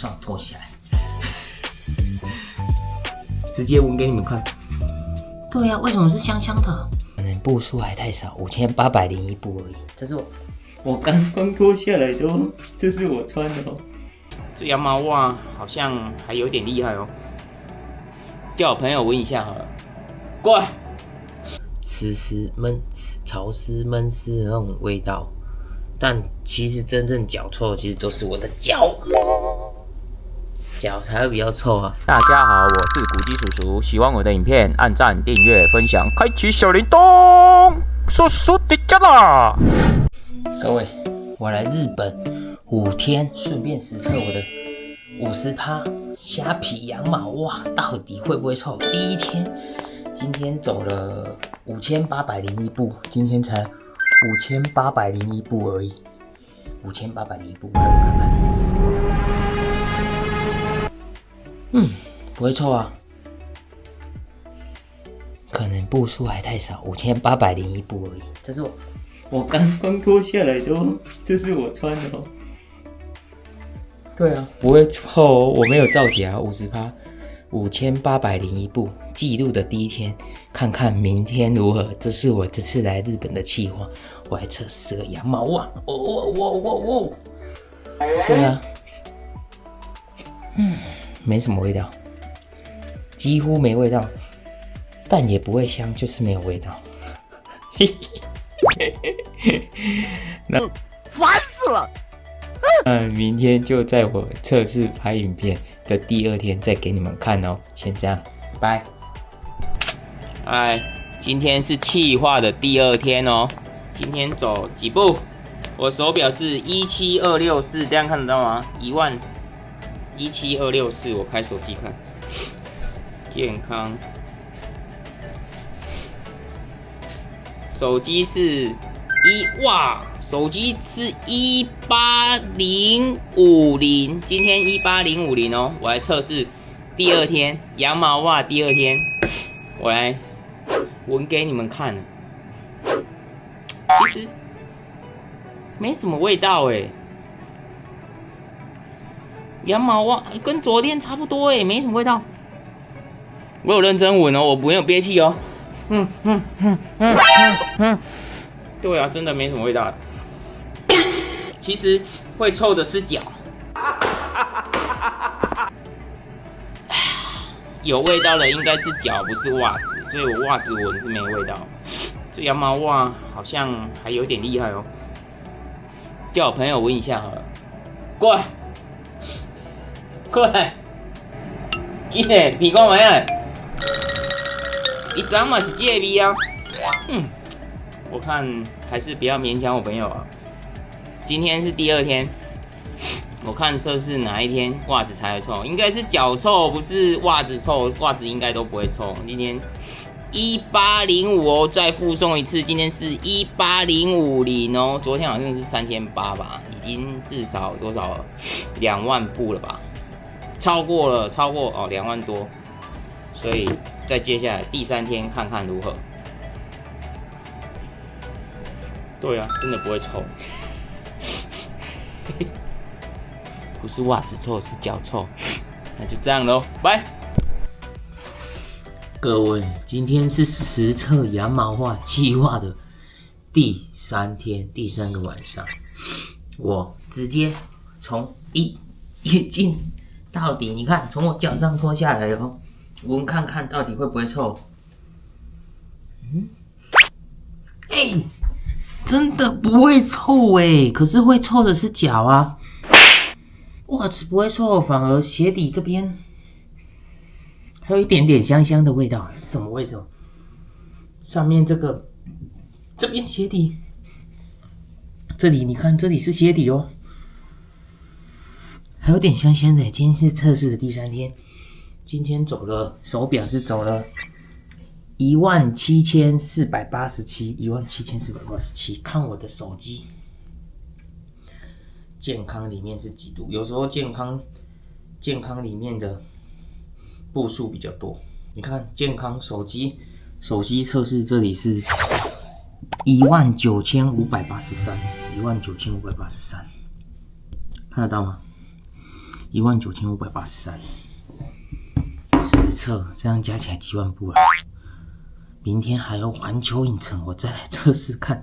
上脫下來，直接聞給你們看。对呀，為什麼是香香的？可能步數還太少，5801步而已。這是我剛脫下來的哦，這是我穿的哦。這羊毛襪好像還有點厲害哦，叫我朋友聞一下好了。過來，濕濕悶、潮濕悶濕的那種味道，但其實真正腳臭的其實都是我的腳。腳才會比較臭啊！大家好，我是古基叔叔，喜歡我的影片，按讚、訂閱、分享，開啟小鈴鐺，叔叔的家啦！各位，我來日本5天，順便實測我的50%蝦皮羊毛襪到底會不會臭？第一天，今天走了5801步，今天才5801步而已，5801步，来我看看。不會臭啊，可能步數還太少，5801步而已。這是我剛脫下來的哦，這是我穿的哦。對啊，不會臭哦，我沒有造假，50%，5801步，記錄的第一天，看看明天如何。這是我這次來日本的計劃，我來測試這個羊毛襪。對啊，沒什麼味道，幾乎沒味道，但也不會香，就是沒有味道。那煩死了！明天就在我測試拍影片的第2天再給你們看哦。先這樣，拜。今天是企劃的第2天哦。今天走幾步？我手錶是17264，這樣看得到嗎？17264，我開手機看。健康，手機是手機是18050，今天18050哦。我來測試第2天羊毛襪第2天，我來聞給你們看。其實沒什麼味道哎。羊毛襪跟昨天差不多哎，沒什麼味道。我有認真聞哦，我沒有憋氣哦。對啊，真的沒什麼味道。其實會臭的是腳，有味道的應該是腳，不是襪子，所以我襪子聞是沒味道。這羊毛襪好像還有點厲害哦，叫我朋友聞一下好了。過來。過來，緊嘞，鼻孔來啊！一張嘛是這個味啊。我看還是不要勉強我朋友啊。今天是第2天，我看測試哪一天襪子才會臭，應該是腳臭，不是襪子臭，襪子應該都不會臭。今天1805哦，再附送一次，今天是18050哦，昨天好像是3800吧，已經至少多少了？2萬步了吧？超過哦，2萬多，所以再接下來第3天看看如何。對啊，真的不會臭，不是襪子臭，是腳臭。那就這樣咯，拜。各位，今天是實測羊毛襪計劃的第3天，第3個晚上，我直接從一進。到底你看，從我腳上脫下來哦，聞看看到底會不會臭？真的不會臭哎，可是會臭的是腳啊。襪子不會臭，反而鞋底這邊還有一點點香香的味道，什麼味道？上面這邊鞋底，這裡你看，這裡是鞋底哦。還有點香香的。今天是測試的第3天，今天手錶是走了17487，17487，看我的手機，健康裡面是幾度？有時候健康裡面的步數比較多。你看健康手機測試這裡是19583，19583，看得到嗎？ 19583，實測這樣加起來幾萬步了。明天還有環球影城，我再來測試看。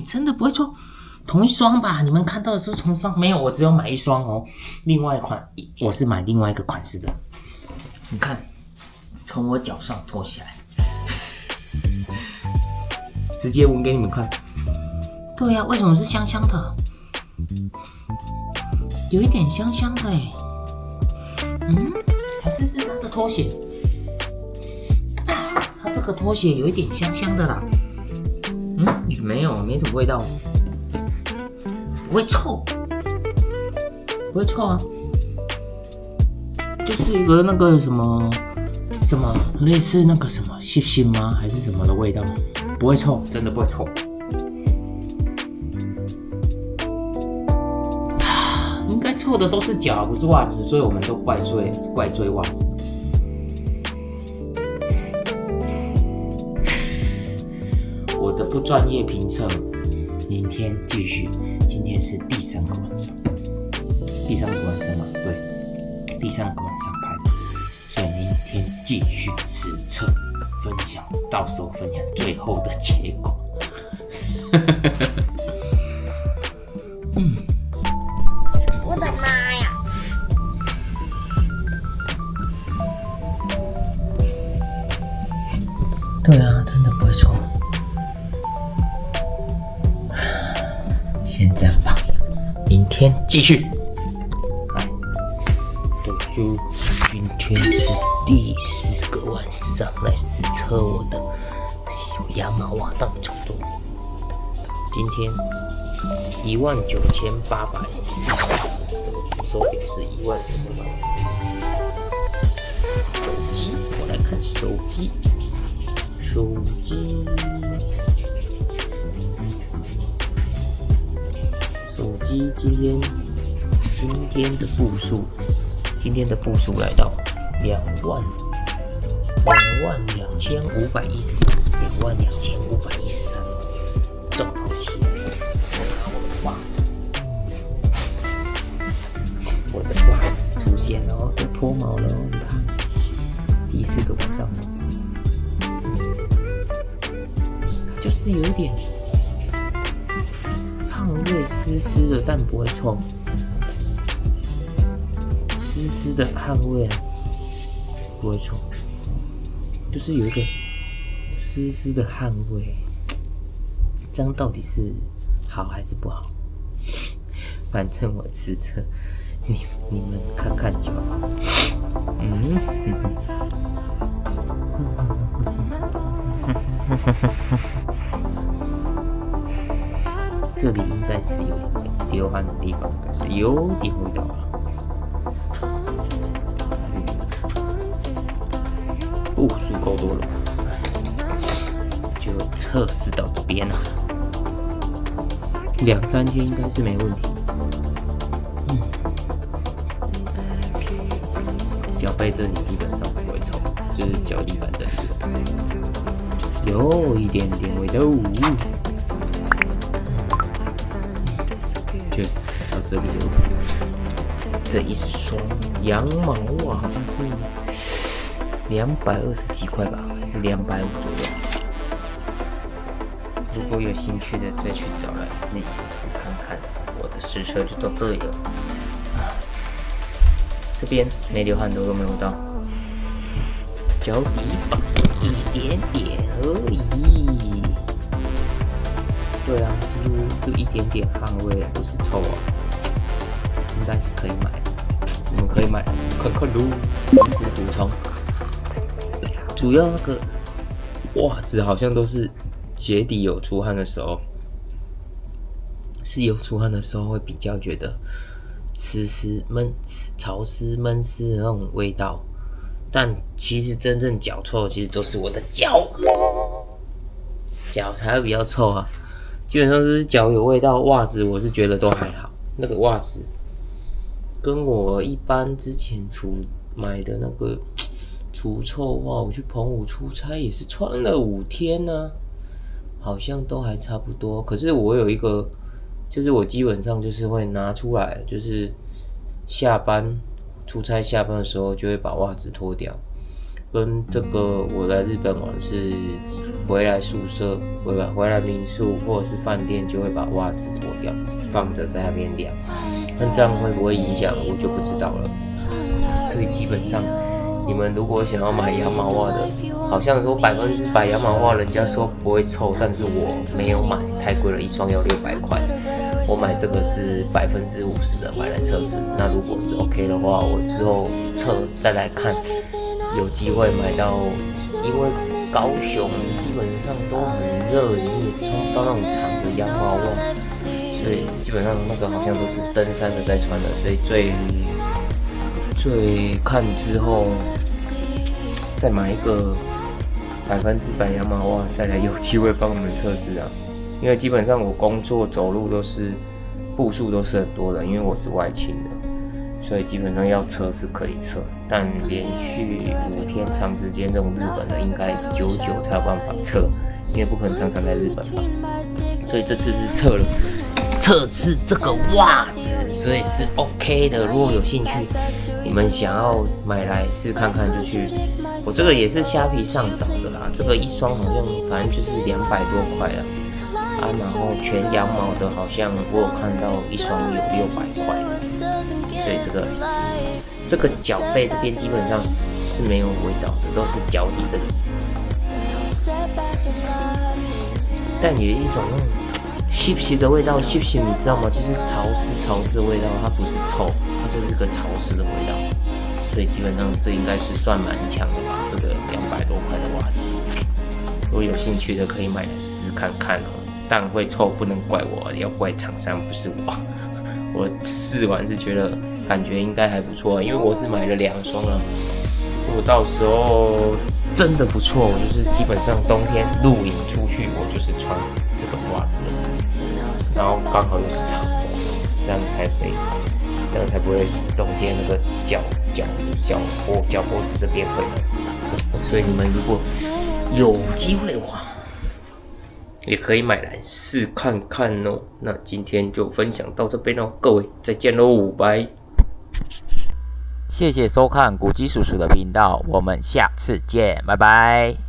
真的不會錯，同一雙吧？你們看到的是同一雙？沒有，我只有買一雙哦。另外一款，我是買另外一個款式的。你看，從我腳上脫下來，直接聞給你們看。對呀，為什麼是香香的？有一點香香的還是它的拖鞋？它這個拖鞋有一點香香的啦。沒有，沒什麼味道，不會臭，不會臭啊。就是一個那個什麼類似那個什麼細心嗎？還是什麼的味道？不會臭，真的不會臭。應該臭的都是腳，不是襪子，所以我們都怪罪襪子。我的不專業評測，明天繼續。今天是第3個晚上，第3個晚上嘛，對，第3個晚上拍的，所以明天繼續實測分享，到時候分享最後的結果。我的媽呀！对啊，真的不會錯。先這樣吧，明天繼續。來，就今天是第4個晚上，來實測我的小羊毛襪到底重多。今天19840，手錶是19840。手機，我來看手機。手機今天的步數來到22513，重头戏，哇！我的襪子出現了哦，都脫毛了哦，你看，第4個晚上。就是有一點汗味，濕濕的，但不會臭。濕濕的汗味不會臭，就是有一個濕濕的汗味。這樣到底是好還是不好？反正我實測，你們看看就好。這裡應該是有點流汗的地方，是有點味道了。步數夠多了，就測試到這邊了。2-3天應該是沒問題。腳背這裡基本上不會臭，就是腳底板這裡有一點點味道。就是到這裡為止，這一雙羊毛襪好像是220幾塊吧，還是250左右。如果有興趣的，再去找來自己試看看。我的實測就到這裡了。這邊沒流汗，都沒有到，腳底板一點點而已。對啊，幾乎就一點點汗味，不是臭啊，應該是可以買。你們可以買來試看看嘍。臨時補充，主要那個襪子好像都是鞋底有出汗的時候，是有出汗的時候會比較覺得潮濕悶濕的那種味道。但其實真正腳臭的其實都是我的腳才會比較臭啊。基本上是腳有味道，襪子我是覺得都還好。那個襪子跟我一般之前買的那個除臭襪，我去澎湖出差也是穿了5天呢，好像都還差不多。可是我有一個，就是我基本上就是會拿出來，就是出差下班的時候就會把襪子脫掉。跟這個我來日本玩是回來宿舍，回來民宿或者是飯店就會把襪子脫掉，放着在那邊晾。但這樣會不會影響我就不知道了。所以基本上你們如果想要買羊毛襪的，好像說100%羊毛襪人家說不會臭，但是我沒有買，太貴了，一雙要600塊。我買這個是50%的買來測試。那如果是 OK 的話，我之後測再來看。有機會買到，因為高雄基本上都很熱，你也穿不到那種長的羊毛襪，所以基本上那個好像都是登山的在穿的，所以最看之後再買一個100%羊毛襪，再來有機會幫我們測試啊。因為基本上我工作走路步数都是很多的，因為我是外勤的。所以基本上要測是可以測，但連續5天長時間這種日本的應該久才有辦法測，因為不可能常常在日本嘛。所以這次是測試這個襪子，所以是 OK 的。如果有興趣，你們想要買來試看看就去。我這個也是蝦皮上找的啦，這個一雙好像反正就是200多塊啊。然後全羊毛的，好像我有看到一雙有600塊的，所以這個腳背這邊基本上是沒有味道的，都是腳底這裡。但有一種那種濕的味道，濕你知道嗎？就是潮濕的味道，它不是臭，它就是個潮濕的味道。所以基本上這應該是算蠻強的吧，這個200多塊的襪子，如果有興趣的可以買來試看看哦。但會臭不能怪我，要怪廠商不是我。我試完是覺得感覺應該還不錯，因為我是買了2雙啊。如果到時候真的不錯，我就是基本上冬天露營出去，我就是穿這種襪子，然後剛好又是長的，這樣才不會冬天那個腳脖子這邊會痛。所以你們如果有機會的話，也可以買來試看看哦。那今天就分享到這邊哦，各位再見嘍，拜。謝謝收看古基叔叔的頻道，我們下次見，拜拜。